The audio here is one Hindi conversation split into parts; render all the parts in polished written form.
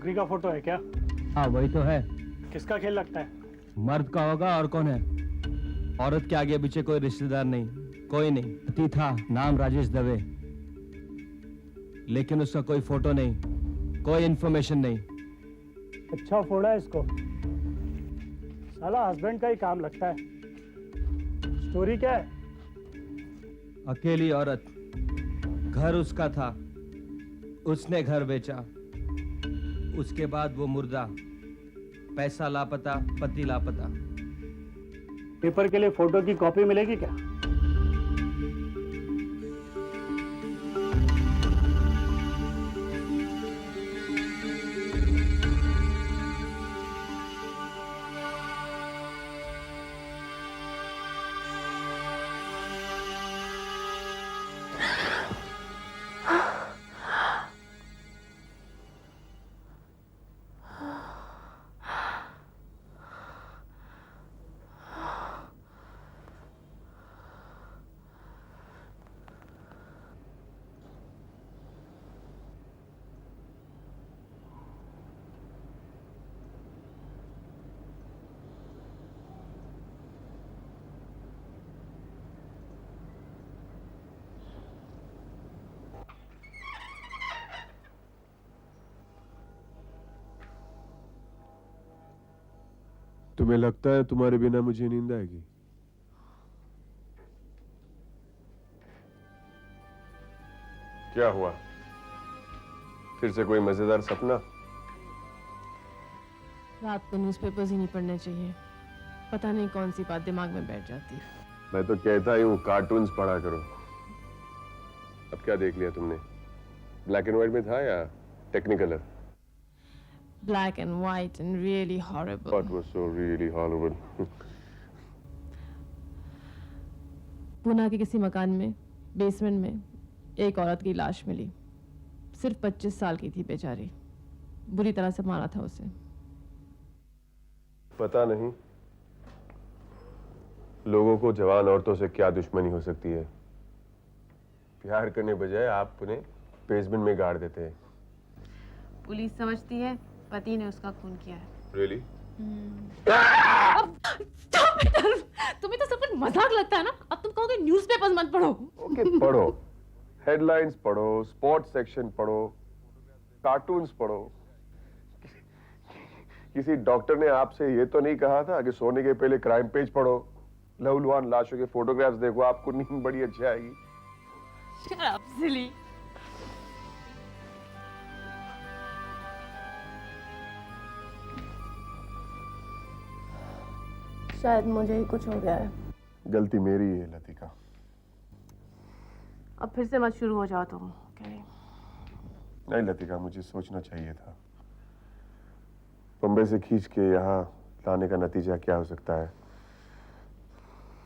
छोकरी का फोटो है क्या? हाँ वही तो है। किसका खेल लगता है? मर्द का होगा और कौन है? औरत के आगे पीछे कोई रिश्तेदार नहीं, कोई नहीं। पति था, नाम राजेश दवे, लेकिन उसका कोई फोटो नहीं, कोई इंफॉर्मेशन नहीं। अच्छा फोड़ा है इसको, साला हस्बैंड का ही काम लगता है। स्टोरी क्या है? अकेली औरत, घर उसका था, उसने घर बेचा, उसके बाद वो मुर्दा, पैसा लापता, पति लापता। पेपर के लिए फोटो की कॉपी मिलेगी क्या? तुम्हें लगता है तुम्हारे बिना मुझे नींद आएगी? क्या हुआ? फिर से कोई मजेदार सपना? रात को न्यूज़पेपर्स ही नहीं पढ़ने चाहिए, पता नहीं कौन सी बात दिमाग में बैठ जाती है। मैं तो कहता ही हूँ कार्टून्स पढ़ा करो। अब क्या देख लिया तुमने? ब्लैक एंड व्हाइट में था या Technicolor? Black and white and really horrible. What was so really horrible? Pune के किसी मकान में बेसमेंट में एक औरत की लाश मिली। सिर्फ 25 साल की थी बेचारी, बुरी तरह से मारा था उसे। पता नहीं लोगों को जवान औरतों से क्या दुश्मनी हो सकती है। प्यार करने बजाय आप उन्हें बेसमेंट में गाड़ देते हैं। पुलिस समझती है पति ने उसका खून किया है। Really? तुम्हें तो सब कुछ मजाक लगता है ना। अब तुम कहोगे न्यूज़पेपर्स मत पढ़ो। ओके पढ़ो, हेडलाइंस पढ़ो, स्पोर्ट्स सेक्शन पढ़ो, कार्टून्स पढ़ो। किसी डॉक्टर ने आपसे ये तो नहीं कहा था कि सोने के पहले क्राइम पेज पढ़ो, लहूलुहान लाशों के फोटोग्राफ्स देखो, आपको नींद बड़ी अच्छी आएगी। Shut up, silly. शायद मुझे ही कुछ हो गया है। गलती मेरी है लतिका। अब फिर से मत शुरू हो जाओ तुम। okay? नहीं लतिका, मुझे सोचना चाहिए था। बम्बई से खींच के यहाँ लाने का नतीजा क्या हो सकता है?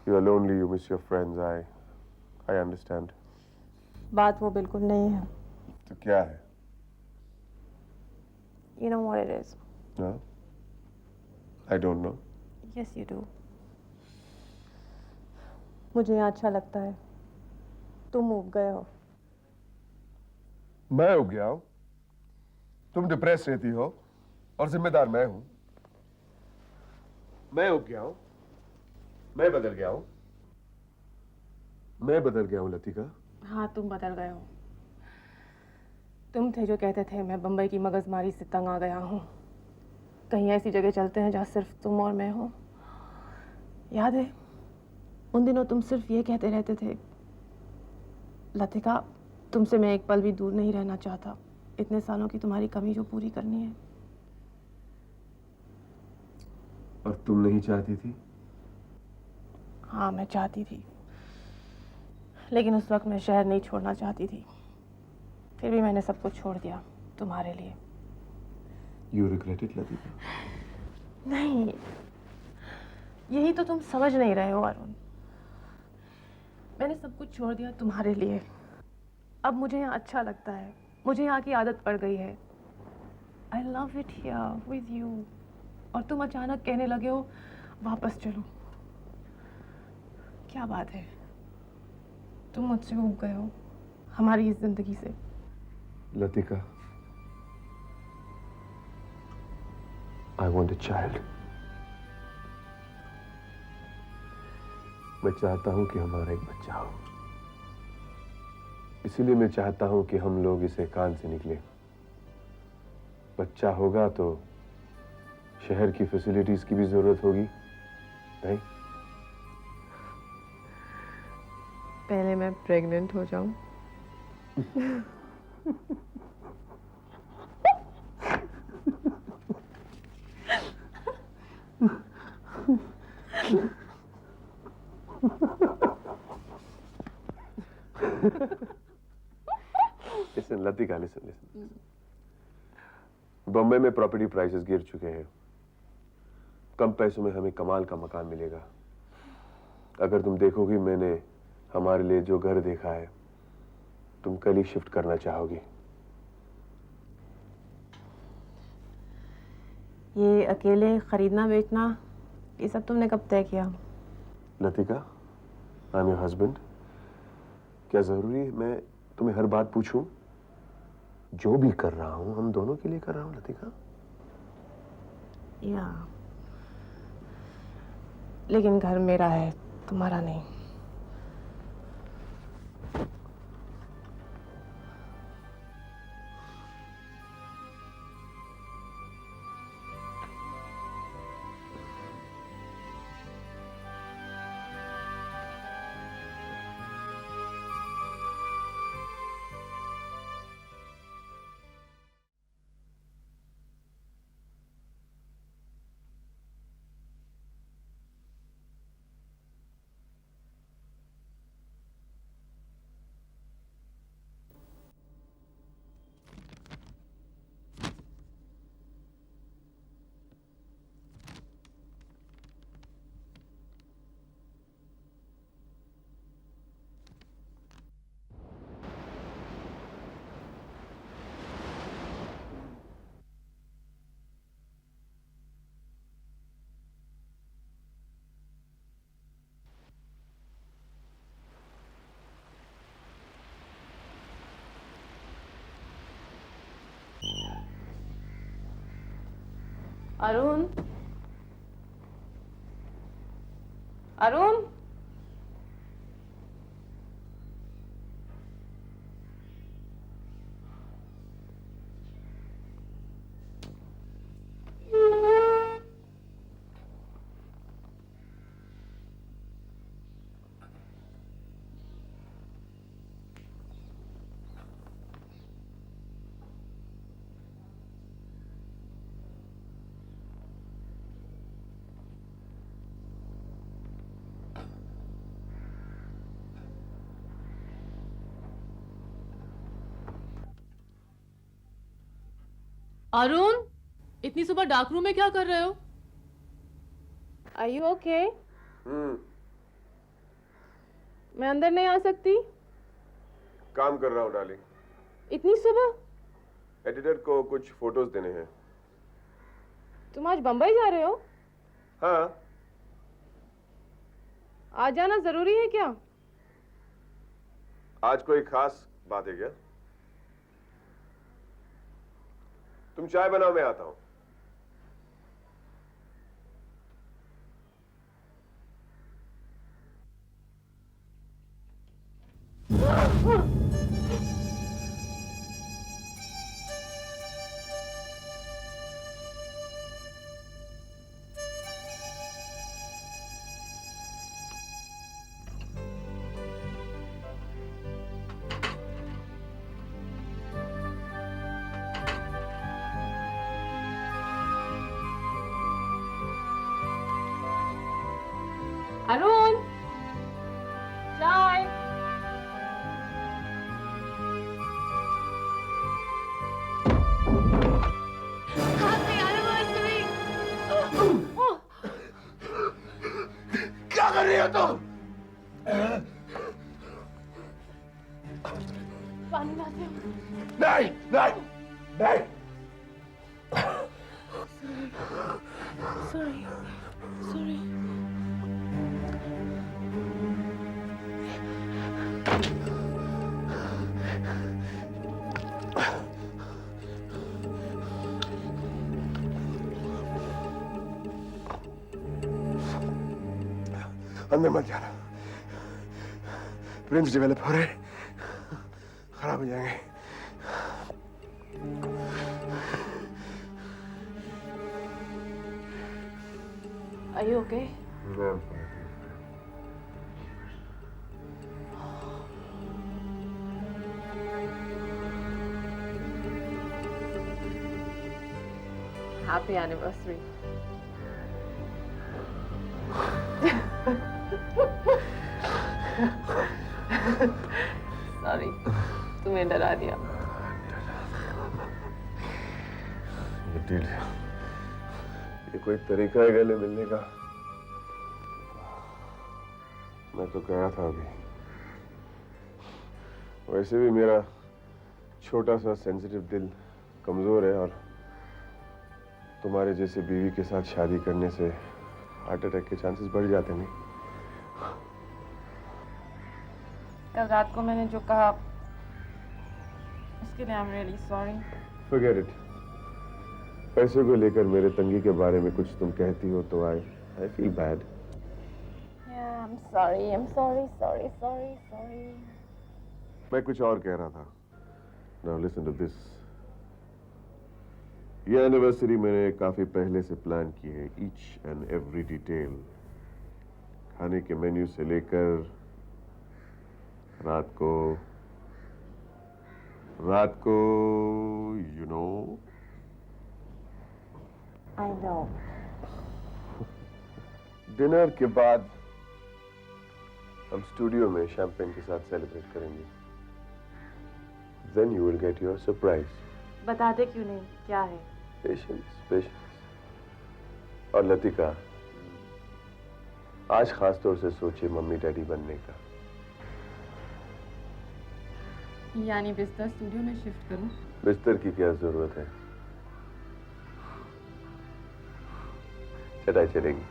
You are lonely, you miss your friends. I understand. बात वो बिल्कुल नहीं है। तो क्या है? You know what it is. No? I don't know. Yes, you do. मुझे यहाँ अच्छा लगता है। तुम उब गए हो। मैं उब गया हूँ? तुम डिप्रेस रहती हो और जिम्मेदार मैं हूँ। मैं उब गया हूँ? मैं बदल गया हूँ? मैं बदल गया हूँ लतिका? हाँ, तुम बदल गए हो। तुम थे जो कहते थे मैं बम्बई की मगजमारी से तंग आ गया हूँ। कहीं ऐसी जगह चलते हैं जहाँ सिर्फ तुम और मैं हो। याद है उन दिनों तुम सिर्फ ये कहते रहते थे, लतिका तुमसे मैं एक पल भी दूर नहीं रहना चाहता। इतने सालों की तुम्हारी कमी जो पूरी करनी है। और तुम नहीं चाहती थी? हाँ, मैं चाहती थी, लेकिन उस वक्त मैं शहर नहीं छोड़ना चाहती थी। फिर भी मैंने सब कुछ छोड़ दिया तुम्हारे लिए। You regret it, Latika? नहीं, यही तो तुम समझ नहीं रहे हो अरुण। मैंने सब कुछ छोड़ दिया तुम्हारे लिए। अब मुझे यहाँ अच्छा लगता है, मुझे यहाँ की आदत पड़ गई है। I love it here with you। और तुम अचानक कहने लगे हो वापस चलो। क्या बात है? तुम मुझसे ऊब गए हो, हमारी इस जिंदगी से। Latika, I want a child. मैं चाहता हूं कि हमारा एक बच्चा हो। इसीलिए मैं चाहता हूं कि हम लोग इस एकांत से निकले। बच्चा होगा तो शहर की फैसिलिटीज की भी जरूरत होगी, नहीं? पहले मैं प्रेग्नेंट हो जाऊं। Listen, Latika, listen. बम्बई में प्रॉपर्टी प्राइसेस गिर चुके हैं। कम पैसों में हमें कमाल का मकान मिलेगा। अगर तुम देखोगी, मैंने हमारे लिए जो घर देखा है, तुम कल ही शिफ्ट करना चाहोगी। ये अकेले खरीदना बेचना, ये सब तुमने कब तय किया? Latika, I am your husband. क्या जरूरी है मैं तुम्हें हर बात पूछूं? जो भी कर रहा हूं हम दोनों के लिए कर रहा हूं लतिका। या लेकिन घर मेरा है, तुम्हारा नहीं। अरुण, अरुण, अरुण, इतनी सुबह डार्क रूम में क्या कर रहे हो? Are you okay? मैं अंदर नहीं आ सकती? काम कर रहा हूं डार्लिंग। इतनी सुबह? एडिटर को कुछ फोटोज देने हैं। तुम आज बंबई जा रहे हो? हाँ। आज जाना जरूरी है क्या? आज कोई खास बात है क्या? तुम चाय बनाओ, मैं आता हूं। अरुण, चाय। क्या कर रही हो तुम? पानी लाते हो? नहीं नहीं नहीं। Sorry, sorry. अंदर मत जाना। प्रिंस डेवलप हो रहे, खराब हो जाएंगे। Are you okay? Happy anniversary. Sorry, तुम्हें डरा दिया। ये कोई तरीका है गले मिलने का? मैं तो गया था अभी। वैसे भी मेरा छोटा सा सेंसिटिव दिल कमजोर है, और तुम्हारे जैसे बीवी के साथ शादी करने से हार्ट अटैक के चांसेस बढ़ जाते नहीं। कल रात को मैंने जो कहा उसके लिए I'm really sorry. Forget it. पैसे को लेकर मेरे तंगी के बारे में कुछ तुम कहती हो तो I feel bad. Yeah, I'm sorry. I'm sorry. मैं कुछ और कह रहा था. Now listen to this. ये एनिवर्सरी मैंने काफी पहले से प्लान की है, each and every detail. खाने के मेन्यू से लेकर रात को you know. I know. Dinner के बाद हम स्टूडियो में शैंपेन के साथ सेलिब्रेट करेंगे. Then you will get your surprise. बताते क्यों नहीं? क्या है? Patience. और लतिका, आज खास तौर से सोचे मम्मी डैडी बनने का. यानी बिस्तर स्टूडियो में शिफ्ट करूं? बिस्तर की क्या जरूरत है? चटाई चलेगी.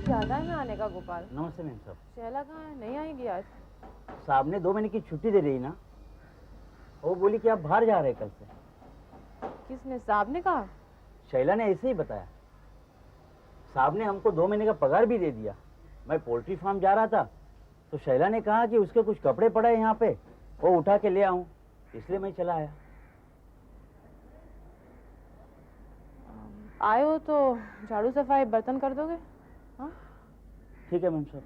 ज्यादा है मैं आने का गोपाल. नमस्ते मैम साहब. शैला कहाँ है? नहीं आएगी आज? साहब ने 2 महीने की छुट्टी दे दी ना. वो बोली कि आप बाहर जा रहे हैं कल से. किसने? साहब ने कहा? शैला ने ऐसे ही बताया. साहब ने हमको 2 महीने का पगार भी दे दिया. मैं पोल्ट्री फार्म जा रहा था तो शैला ने कहा कि उसके कुछ कपड़े पड़े हैं यहाँ पे, वो उठा के ले आऊं, इसलिए मैं चला आया. आए हो तो झाड़ू सफाई बर्तन कर दोगे? हाँ ठीक है मैम साहब.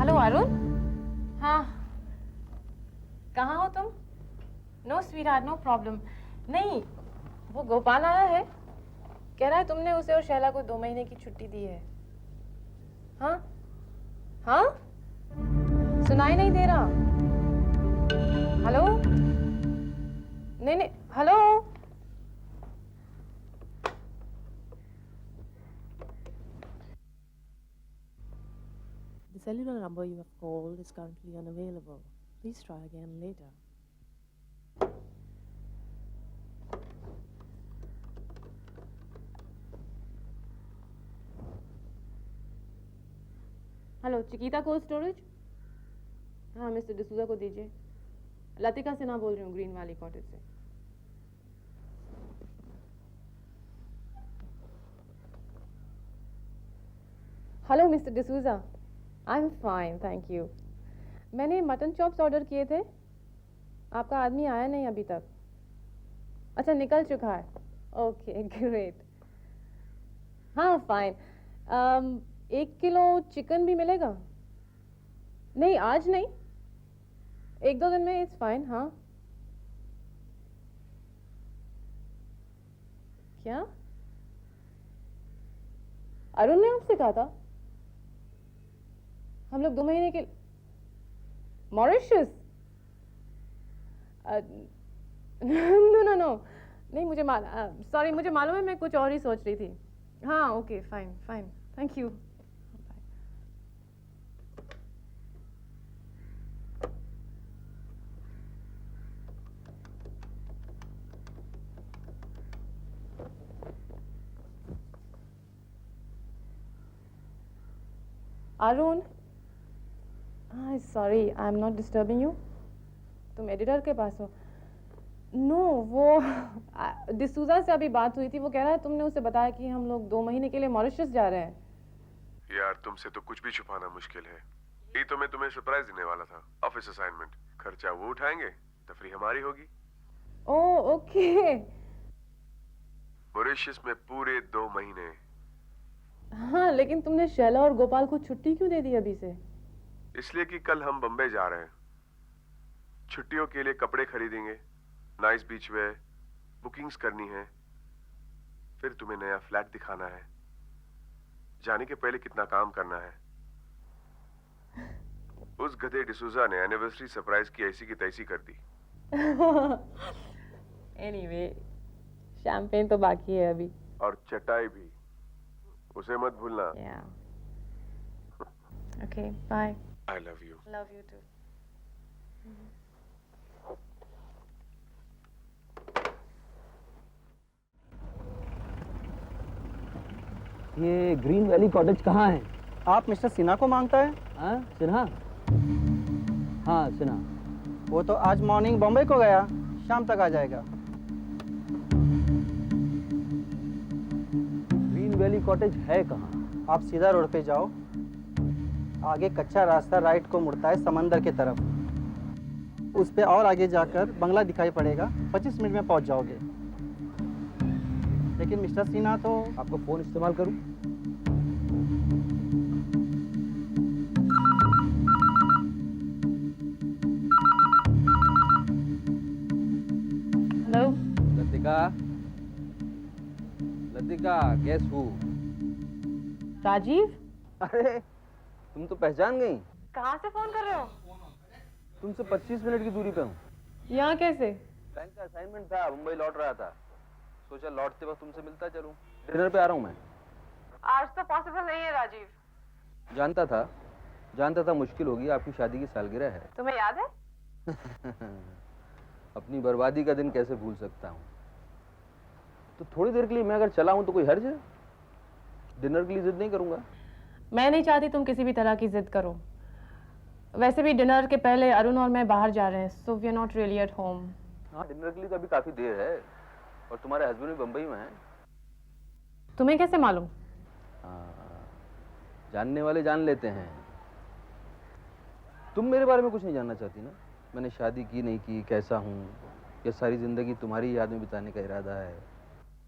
हेलो अरुण. हाँ कहाँ हो तुम? No sweetheart, no problem. नहीं, वो गोपाल आया है, कह रहा है तुमने उसे और शैला को 2 महीने की छुट्टी दी है. हाँ हाँ, सुनाई नहीं दे रहा. हेलो. नहीं, hello. The cellular number you have called is currently unavailable. Please try again later. Hello, Chiquita cold storage. हाँ, मिस्टर डिसूजा को दीजिए। लतिका सिन्हा बोल रही हूँ, ग्रीन वैली कॉटेज से। Hello mister D'Souza, I am fine thank you. मैंने मटन चॉप्स ऑर्डर किए थे, आपका आदमी आया नहीं अभी तक। अच्छा, निकल चुका है। Okay great. हाँ फाइन। 1 किलो चिकन भी मिलेगा? नहीं आज नहीं, 1-2 दिन में। It's fine. हाँ क्या अरुण ने आपसे कहा था? हम लोग 2 महीने के मॉरिशस? नो नो नो, नहीं मुझे सॉरी, मुझे मालूम है, मैं कुछ और ही सोच रही थी। हाँ okay fine fine, thank you. Arun, हाँ sorry, I am not disturbing you. तुम एडिटर के पास हो? नो वो डिसूजा से अभी बात हुई थी, वो कह रहा है तुमने उसे बताया कि हम लोग 2 महीने के लिए मॉरिशस जा रहे हैं। यार तुमसे तो कुछ भी छुपाना मुश्किल है। ये तो मैं तुम्हें सरप्राइज देने वाला था। ऑफिस असाइनमेंट, खर्चा वो उठाएंगे, तफरी हमारी होगी। Oh okay. मॉरिशस में पूरे 2 महीने। हाँ लेकिन तुमने शैला और गोपाल को छुट्टी क्यों दे दी अभी से? इसलिए कि कल हम बम्बई जा रहे हैं। छुट्टियों के लिए कपड़े खरीदेंगे, नाइस बीच वेयर, बुकिंग्स करनी है, फिर तुम्हें नया फ्लैट दिखाना है, जाने के पहले कितना काम करना है। उस गधे डिसूजा ने एनिवर्सरी सरप्राइज की ऐसी की तैसी कर दी। एनीवे, शैंपेन तो बाकी है अभी। और चटाई भी, उसे मत भूलना। Okay bye. I love you. Love you too. ये ग्रीन वैली कॉटेज कहाँ है? आप मिस्टर सिन्हा को मांगता है? हाँ सिन्हा? हाँ सिन्हा। वो तो आज मॉर्निंग बॉम्बे को गया, शाम तक आ जाएगा। ग्रीन वैली कॉटेज है कहाँ? आप सीधा रोड पे जाओ, आगे कच्चा रास्ता राइट को मुड़ता है समंदर की तरफ। उस पे और आगे जाकर बंगला दिखाई पड़ेगा, 25 मिनट में पहुंच जाओगे। लेकिन मिस्टर सिन्हा तो आपको फोन इस्तेमाल करूं? हेलो लतिका, लतिका गेस हू? राजीव, अरे तुम तो पहचान गई। कहाँ से फोन कर रहे हो? तुमसे 25 मिनट की दूरी पे हूँ। यहाँ कैसे? बैंक का असाइनमेंट था, मुंबई लौट रहा था, सोचा लौटते वक्त तुमसे मिलता चलूं। डिनर पे आ रहा हूँ मैं। आज तो पॉसिबल नहीं है राजीव। जानता था मुश्किल होगी, आपकी शादी की सालगिरह है। तुम्हें याद है? अपनी बर्बादी का दिन कैसे भूल सकता हूँ। तो थोड़ी देर के लिए मैं अगर चला हूँ तो कोई हर्ज है? डिनर के लिए जिद नहीं करूंगा। मैं नहीं चाहती तुम किसी भी तरह की जिद करो। वैसे भी डिनर के पहले अरुण और मैं बाहर जा रहे हैं, so we are not really at home. हाँ डिनर के लिए तो अभी काफी देर है, और तुम्हारे हस्बैंड भी बम्बई में हैं। तुम्हें कैसे मालूम? जानने वाले जान लेते हैं। तुम मेरे बारे में कुछ नहीं जानना चाहती ना? मैंने शादी की नहीं की, कैसा हूँ, या सारी जिंदगी तुम्हारी याद में बिताने का इरादा है?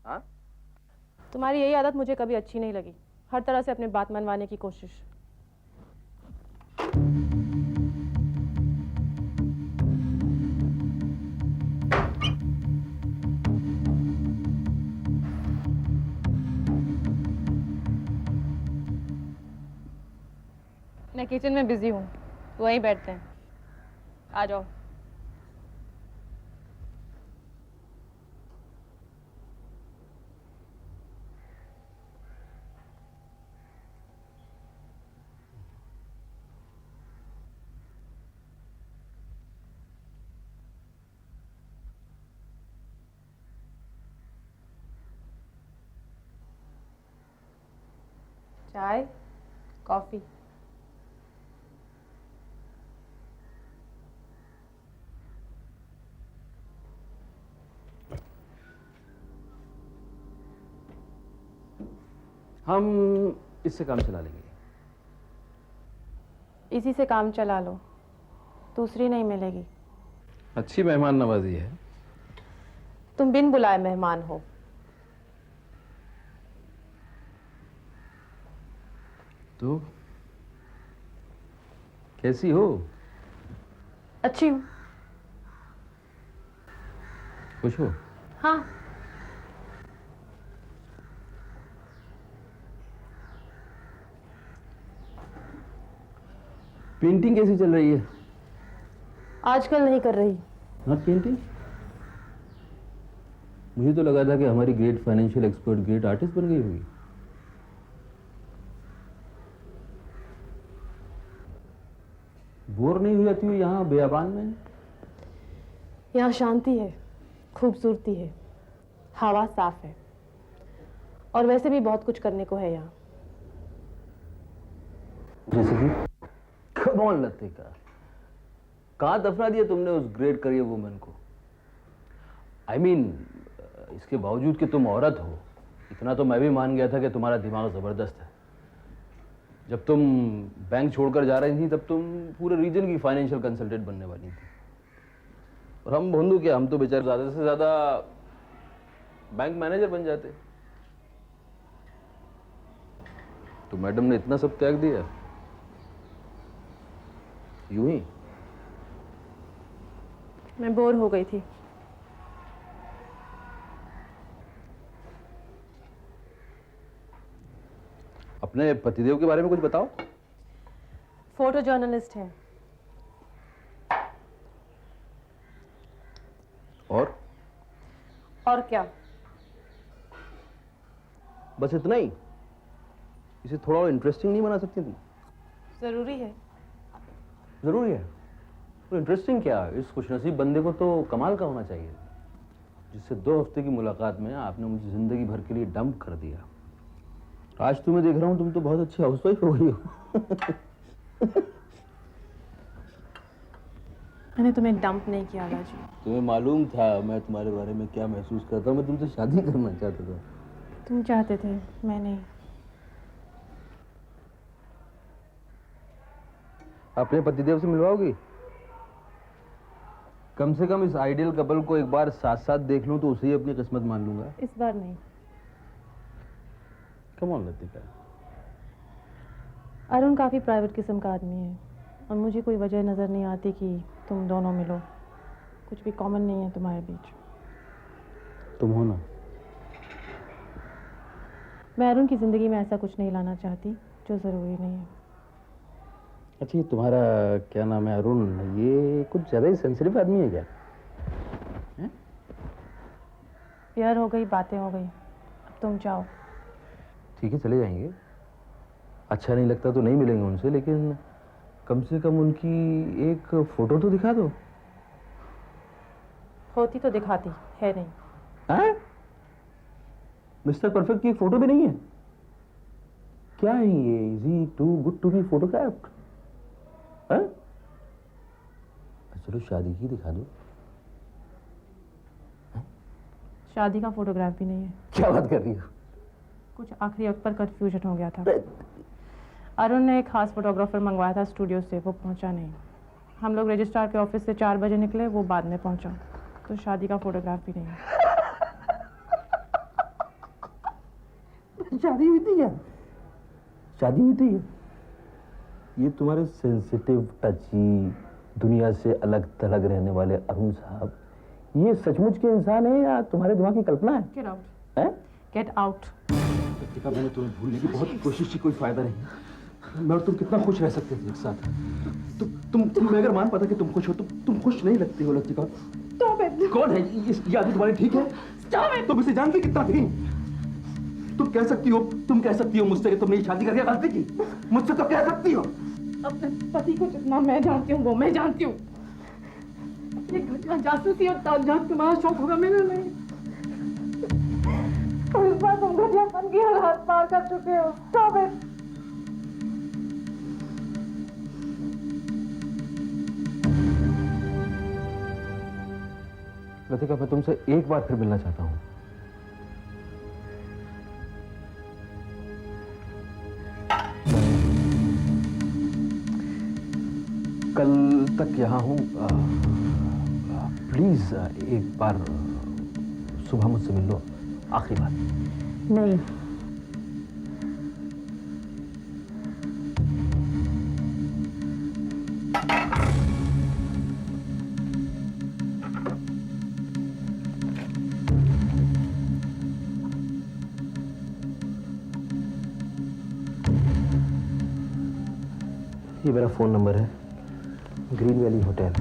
हाँ तुम्हारी यही आदत मुझे कभी अच्छी नहीं लगी, हर तरह से अपनी बात मनवाने की कोशिश। मैं किचन में बिजी हूँ, तो वहीं बैठते हैं, आ जाओ। चाय, कॉफी? हम इससे काम चला लेंगे। इसी से काम चला लो, दूसरी नहीं मिलेगी। अच्छी मेहमान नवाजी है। तुम बिन बुलाए मेहमान हो। तो कैसी हो? अच्छी हूँ। खुश हो? हाँ। पेंटिंग कैसी चल रही है? आजकल नहीं कर रही। Not painting? मुझे तो लगा था कि हमारी great financial expert great artist बन गई होगी। बोर नहीं हो जाती हो यहाँ बेयाबान में? यहाँ शांति है, खूबसूरती है, हवा साफ है, और वैसे भी बहुत कुछ करने को है यहाँ। जैसे कि? कम ऑन लतिका, कहाँ दफना दिया तुमने उस ग्रेट करियर वुमन को? I mean, इसके बावजूद कि तुम औरत हो, इतना तो मैं भी मान गया था कि तुम्हारा दिमाग जबरदस्त है। जब तुम बैंक छोड़कर जा रही थी तब तुम पूरे रीजन की फाइनेंशियल कंसल्टेंट बनने वाली थी, और हम भोंदू क्या, हम तो बेचारे ज्यादा से ज्यादा बैंक मैनेजर बन जाते। तो मैडम ने इतना सब त्याग दिया यूं ही? मैं बोर हो गई थी। अपने पतिदेव के बारे में कुछ बताओ। फोटो जर्नलिस्ट है। और क्या? बस इतना ही? इसे थोड़ा और इंटरेस्टिंग नहीं बना सकती तुम? जरूरी है। जरूरी है? तो इंटरेस्टिंग क्या, इस खुशनसीब बंदे को तो कमाल का होना चाहिए, जिससे 2 हफ्ते की मुलाकात में आपने मुझे जिंदगी भर के लिए डंप कर दिया। आज तुम्हें देख रहा हूं, तुम तो बहुत अच्छी हाउसवाइफ हो गई हो। मैंने तुम्हें डंप नहीं किया राजू। तुम्हें मालूम था मैं तुम्हारे बारे में क्या महसूस करता हूं। मैं तुमसे शादी करना चाहता था। तुम चाहते थे, मैं नहीं। अपने पतिदेव से मिलवाओगी? कम से कम इस आइडियल कपल को एक बार साथ साथ देख लूं तो उसे ही अपनी किस्मत मान लूंगा। इस बार नहीं। Come on Latika. अरुण काफी प्राइवेट किस्म का आदमी है, और मुझे कोई वजह नजर नहीं आती कि तुम दोनों मिलो। कुछ भी कॉमन नहीं है तुम्हारे बीच। तुम हो ना? मैं अरुण की जिंदगी में ऐसा कुछ नहीं लाना चाहती जो जरूरी नहीं है। अच्छा, ये तुम्हारा क्या नाम है, अरुण, ये कुछ ज्यादा ही सेंसिटिव आदमी है क्या? प्यार हो गई, बातें हो गई, अब तुम जाओ। ठीक है, चले जाएंगे। अच्छा नहीं लगता तो नहीं मिलेंगे उनसे, लेकिन कम से कम उनकी एक फोटो तो दिखा दो। होती तो दिखाती, है नहीं। हैं? मिस्टर परफेक्ट की एक फोटो भी नहीं है? क्या है ये? Is he too good to be photographed? हैं? चलो शादी की दिखा दो। शादी का फोटोग्राफ भी नहीं है। क्या बात कर रही हो? कुछ आखिरी वक्त पर कंफ्यूजन हो गया था। अरुण ने एक खास फोटोग्राफर मंगवाया था स्टूडियो से, वो पहुंचा नहीं। हम लोग रजिस्ट्रार के ऑफिस से 4 बजे निकले, वो बाद में पहुंचा, तो शादी का फोटोग्राफ भी नहीं है। शादी हुई थी क्या? शादी हुई थी? ये तुम्हारे सेंसिटिव, टची, दुनिया से अलग थलग रहने वाले अरुण साहब, ये सचमुच के इंसान है या तुम्हारे दिमाग की कल्पना है? Get out. हैं? Get out. लतिका, मैंने तुम्हें भूलने की बहुत कोशिश की, कोई फायदा नहीं। मैं और तुम कितना खुश रह सकते थे एक साथ। तुम्हें अगर मान पाता कि तुम खुश हो तो तुम खुश नहीं लगती हो लतिका। कौन है ये आदमी तुम्हारी? ठीक है, तुम इसे जानती कितना थी? तुम कह सकती हो मुझसे कि तुमने ये शादी करके गलती की। मुझसे तो कह सकती हो। अपने पति को जितना मैं जानती हूँ वो मैं जानती हूँ। ये घटिया जासूसी और तालजात तुम्हारा शौक होगा, मेरा नहीं। और इस बार तुम घटियापन की हर हाथ पार कर चुके हो। Stop it! लतिका, मैं तुमसे एक बार फिर मिलना चाहता हूँ। कल तक यहाँ हूँ। प्लीज एक बार सुबह मुझसे मिल लो, आखिरी बार। नहीं, ये मेरा फ़ोन नंबर है, green valley hotel.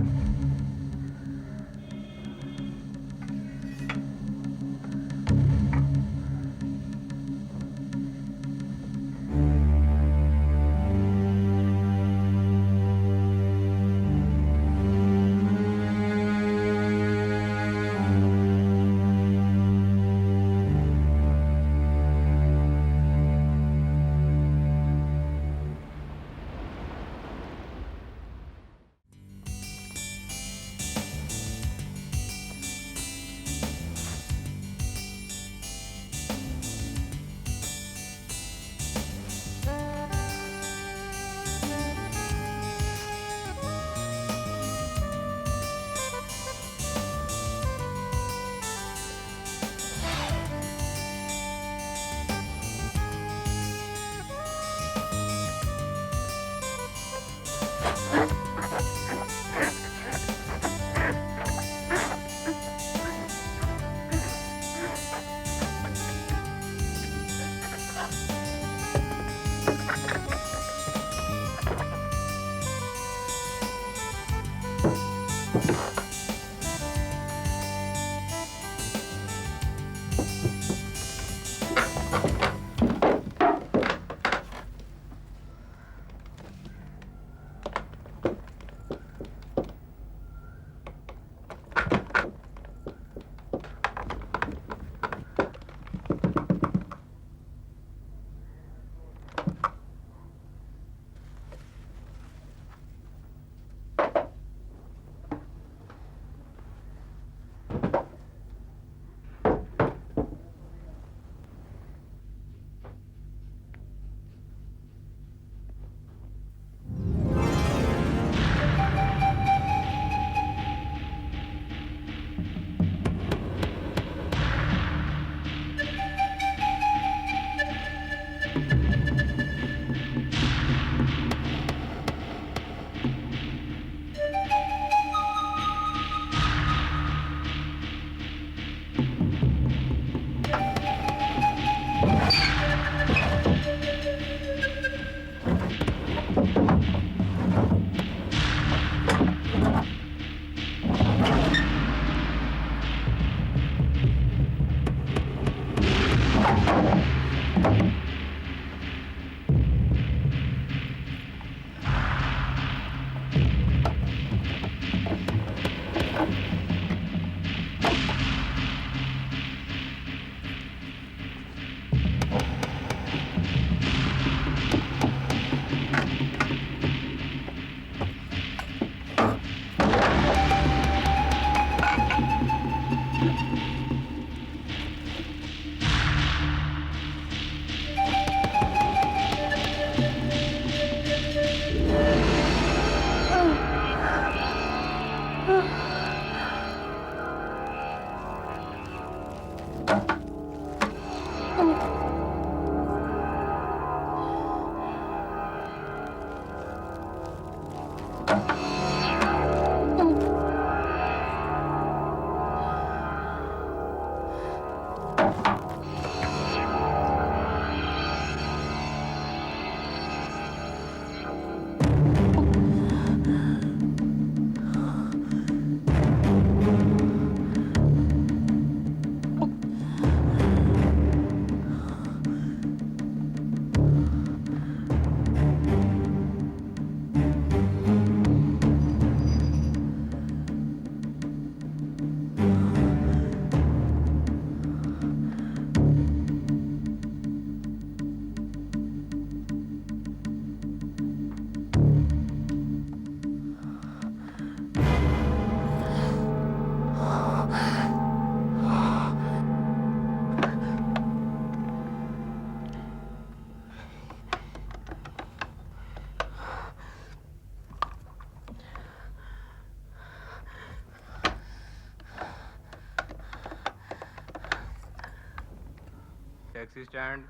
Taxi stand.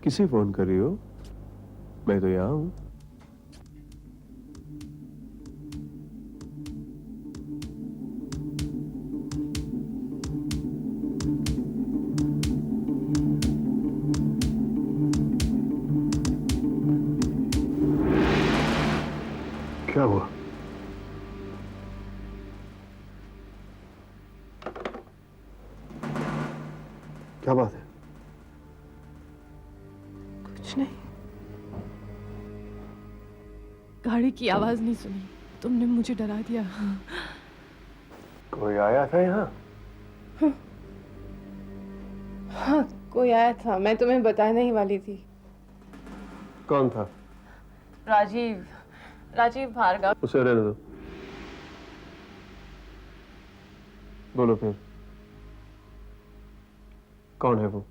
किसी फोन कर रही हो? मैं तो यहाँ हूँ। क्या हुआ? क्या बात है? कुछ नहीं। गाड़ी की आवाज नहीं सुनी, तुमने मुझे डरा दिया। कोई आया था यहाँ? हाँ, कोई आया था, मैं तुम्हें बताने ही वाली थी। कौन था? राजीव भार्गव। उसे रहने दो। बोलो फिर, कौन है वो?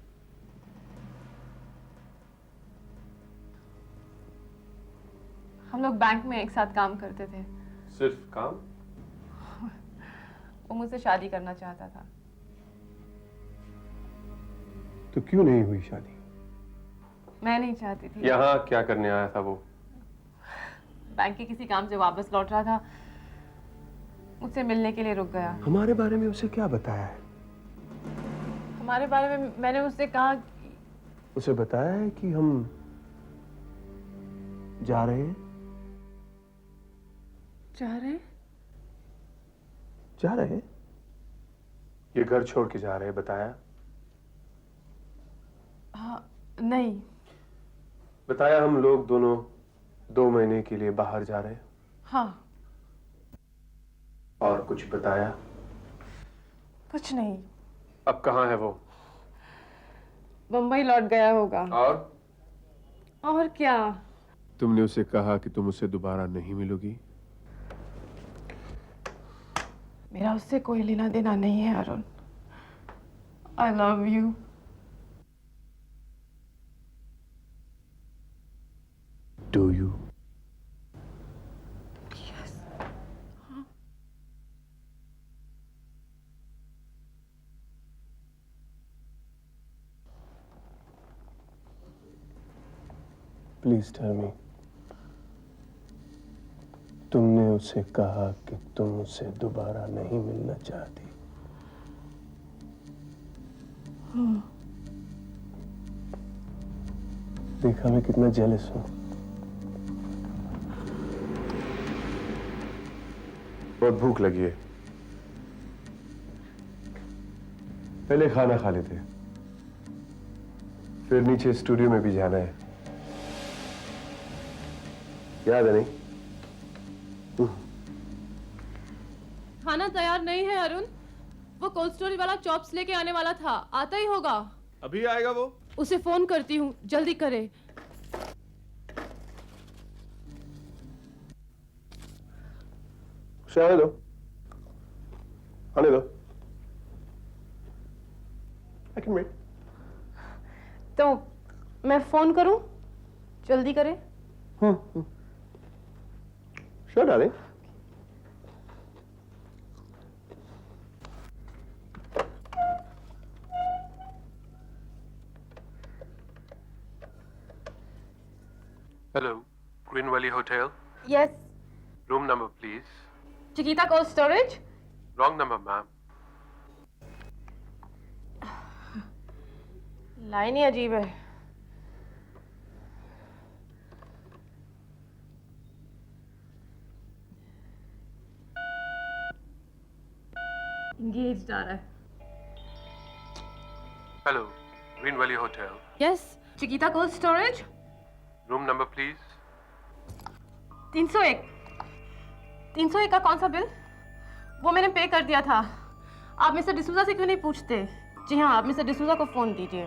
हम लोग बैंक में एक साथ काम करते थे। सिर्फ काम? वो मुझसे शादी करना चाहता था। तो क्यों नहीं हुई शादी? मैं नहीं चाहती थी। यहाँ क्या करने आया था वो? बैंक के किसी काम से वापस लौट रहा था, मुझसे मिलने के लिए रुक गया। हमारे बारे में उसे क्या बताया है? हमारे बारे में मैंने उससे कहा उसे बताया है कि हम जा रहे हैं? जा रहे हैं? ये घर छोड़ के जा रहे हैं, बताया? हाँ, नहीं। बताया हम लोग दोनों 2 महीने के लिए बाहर जा रहे हैं? हाँ। और कुछ बताया? कुछ नहीं। अब कहाँ है वो? बम्बई लौट गया होगा। और क्या? तुमने उसे कहा कि तुम उसे दोबारा नहीं मिलोगी? मेरा उससे कोई लेना देना नहीं है Arun. I love you. Do you? Yes. Please tell me. तुमने उसे कहा कि तुम उसे दोबारा नहीं मिलना चाहती? देखा मैं कितना जेलस हूं। बहुत भूख लगी है, पहले खाना खा लेते हैं, फिर नीचे स्टूडियो में भी जाना है, याद है नहीं? खाना तैयार नहीं है अरुण। वो कोल्ड स्टोरेज वाला चॉप्स लेके आने वाला था, आता ही होगा। अभी आएगा वो? उसे फोन करती हूँ, जल्दी करे। उसे आने दो, आने दो। I can wait. तो मैं फोन करूं? जल्दी करे। Sure, darling. Hello, Green Valley Hotel. Yes. Room number, please. Chiquita cold storage? Wrong number, ma'am. Line ही अजीब है। Engaged आ रहा है। Hello, Green Valley Hotel. Yes. Chiquita cold storage? Room number, please. 301। 301 का कौन सा बिल? वो मैंने पे कर दिया था। आप मिस्टर डिसूजा से क्यों नहीं पूछते? जी हाँ, आप मिस्टर डिसूजा को फोन कीजिए।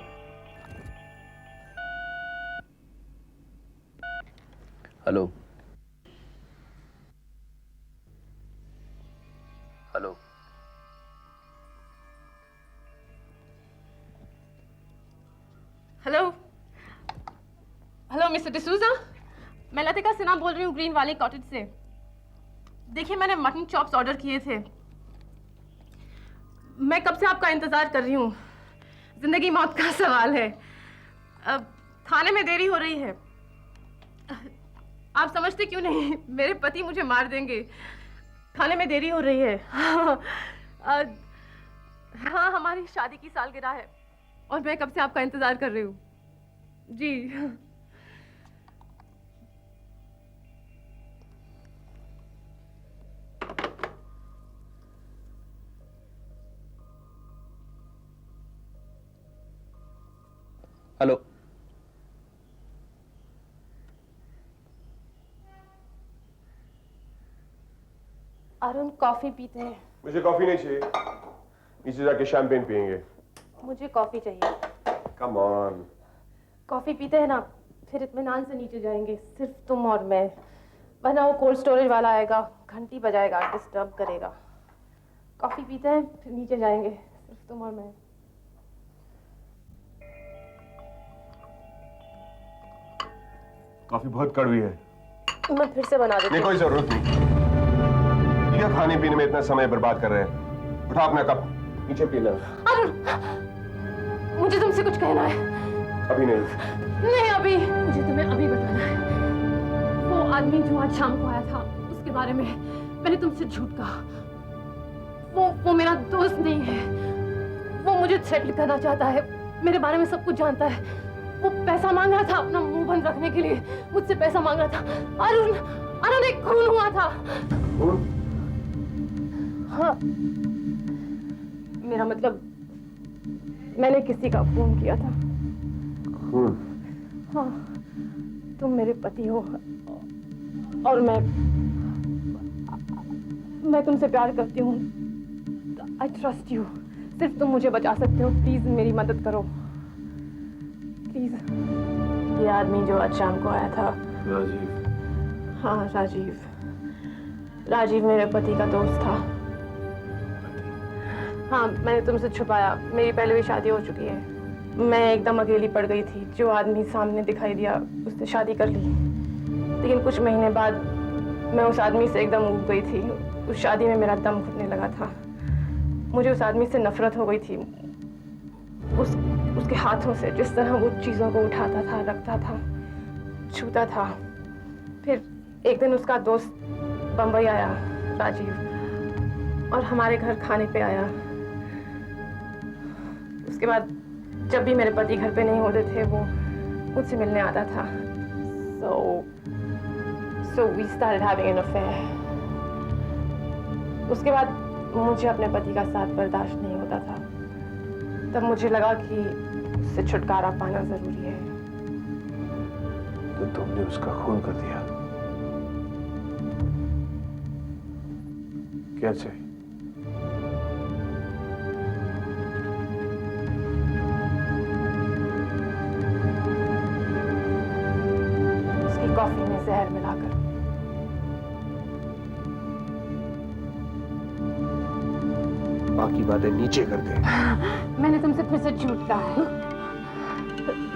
Hello hello hello hello mister D'Souza, मैं लतिका सिन्हा बोल रही हूँ ग्रीन वैली कॉटेज से। देखिए, मैंने मटन चॉप्स ऑर्डर किए थे। मैं कब से आपका इंतजार कर रही हूँ। जिंदगी मौत का सवाल है। अब थाने में देरी हो रही है। आप समझते क्यों नहीं? मेरे पति मुझे मार देंगे। थाने में देरी हो रही है। हाँ, हमारी शादी की सालगिरह है और मैं कब से आपका इंतजार कर रही हूँ। जी। हेलो। अरुण कॉफी पीते हैं। मुझे कॉफी नहीं चाहिए, नीचे जाके शैंपेन पियेंगे। मुझे कॉफी चाहिए। Come on. कॉफी पीते हैं ना, फिर इत्मीनान से नीचे जाएंगे, सिर्फ तुम और मैं। वरना वो कोल्ड स्टोरेज वाला आएगा, घंटी बजाएगा, डिस्टर्ब करेगा। कॉफी पीते हैं, फिर नीचे जाएंगे, सिर्फ तुम और मैं। कॉफी बहुत कड़वी है। मैं फिर से बना देती नहीं, हूँ। कोई जरूरत नहीं। क्या खाने पीने में इतना समय बर्बाद कर रहे हैं? उठा अपना कप, नीचे पी लो। अरुण, मुझे तुमसे कुछ कहना है। अभी नहीं। नहीं अभी, मुझे तुम्हें अभी बताना है। वो आदमी जो आज शाम को आया था, उसके बारे में मैंने तुमसे झूठ कहा। वो मेरा दोस्त नहीं है। वो मुझे सेटल करना चाहता है, मेरे बारे में सब कुछ जानता है। वो पैसा मांग रहा था अपना मुंह बंद रखने के लिए, मुझसे पैसा मांग रहा था। अरुण एक खून हुआ था। हाँ, मेरा मतलब मैंने किसी का खून किया था। खून? हाँ, तुम मेरे पति हो और मैं तुमसे प्यार करती हूँ। I trust you. सिर्फ तुम मुझे बचा सकते हो। प्लीज मेरी मदद करो, प्लीज। ये आदमी जो आज शाम को आया था, राजीव। हाँ राजीव। राजीव मेरे पति का दोस्त था। हाँ, मैंने तुमसे छुपाया। मेरी पहले भी शादी हो चुकी है। मैं एकदम अकेली पड़ गई थी। जो आदमी सामने दिखाई दिया उससे शादी कर ली, लेकिन कुछ महीने बाद मैं उस आदमी से एकदम ऊब गई थी। उस शादी में मेरा दम घुटने लगा था। मुझे उस आदमी से नफरत हो गई थी। उसके हाथों से, जिस तरह वो चीज़ों को उठाता था, रखता था, छूता था। फिर एक दिन उसका दोस्त बम्बई आया, राजीव, और हमारे घर खाने पे आया। उसके बाद जब भी मेरे पति घर पे नहीं होते थे, वो मुझसे मिलने आता था। So we started having an affair. उसके बाद मुझे अपने पति का साथ बर्दाश्त नहीं होता था। तब मुझे लगा कि उससे छुटकारा पाना जरूरी है। तो तुमने उसका खून कर दिया? क्या चाहिए? उसकी कॉफी में जहर मिलाकर। बाकी बातें नीचे कर दे। मैंने तुमसे फिर से झूठ कहा है।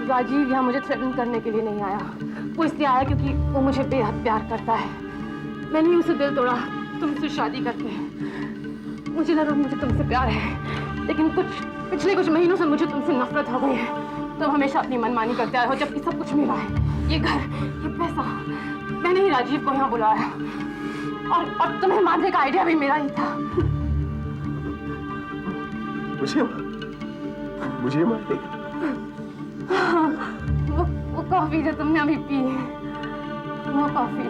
राजीव यहाँ मुझे थ्रेटन करने के लिए नहीं आया। वो इसलिए आया क्योंकि वो मुझे बेहद प्यार करता है। मैंने उसे दिल तोड़ा तुमसे शादी करके। मुझे लगा मुझे तुमसे प्यार है, लेकिन पिछले कुछ महीनों से मुझे तुमसे नफरत हो गई है। तुम हमेशा अपनी मनमानी करते आए हो, जबकि सब कुछ मेरा है। ये घर, ये पैसा, मैंने ही राजीव को यहाँ बुलाया और तुम्हें मारने का आइडिया भी मेरा ही था। मुझे मार देगा? वो कॉफी जो तुमने अभी पी है, वो कॉफी,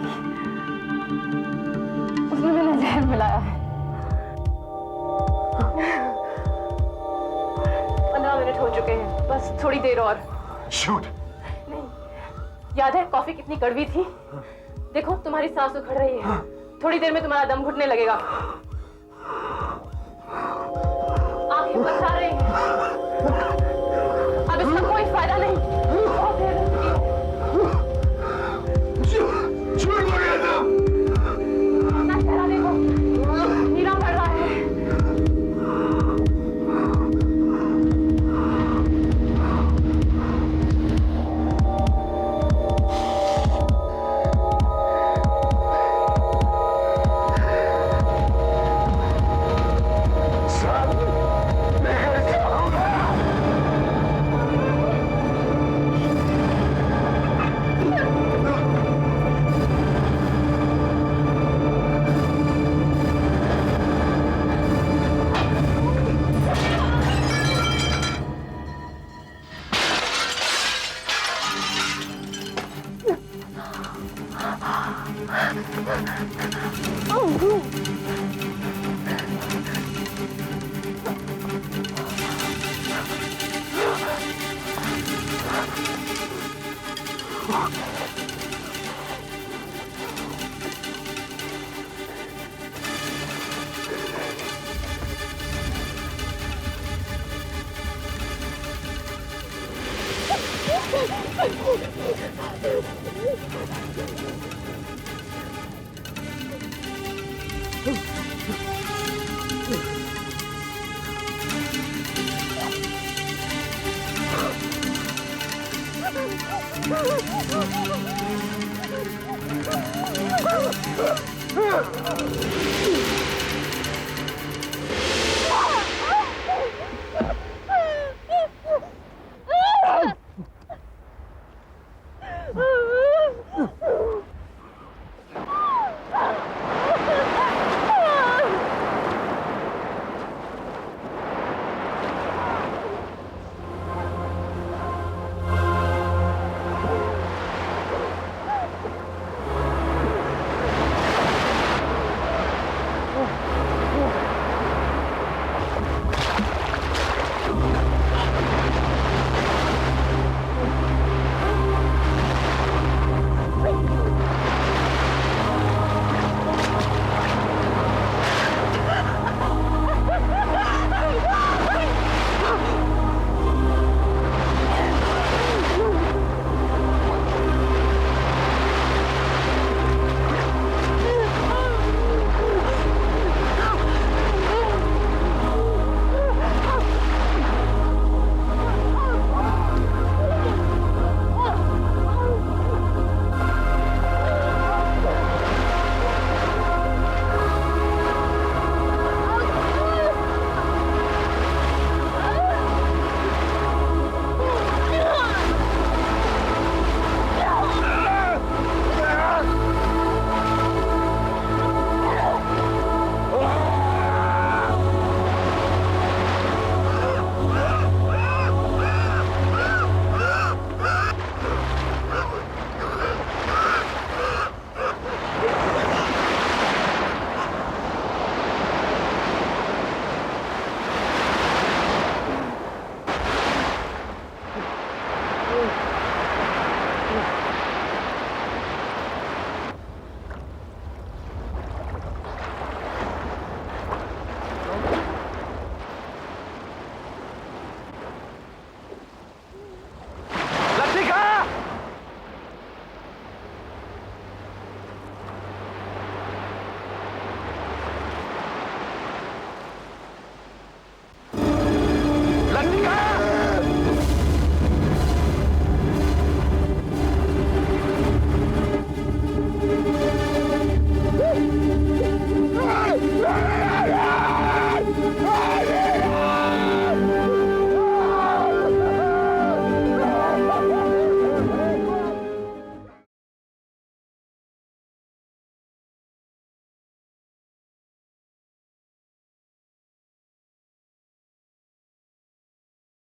उसमें मैंने जहर मिलाया है। 15 मिनट हो चुके हैं, बस थोड़ी देर और। शूट। नहीं, याद है कॉफी कितनी कड़वी थी? देखो तुम्हारी सांस उखड़ रही है। थोड़ी देर में तुम्हारा दम घुटने लगेगा। आंखें बंद आ रही हैं। अब इसका कोई फायदा नहीं। बहुत देर हो चुकी है। छूट हो गया था। अपना चेहरा देखो, नीला पड़ रहा है। Ah!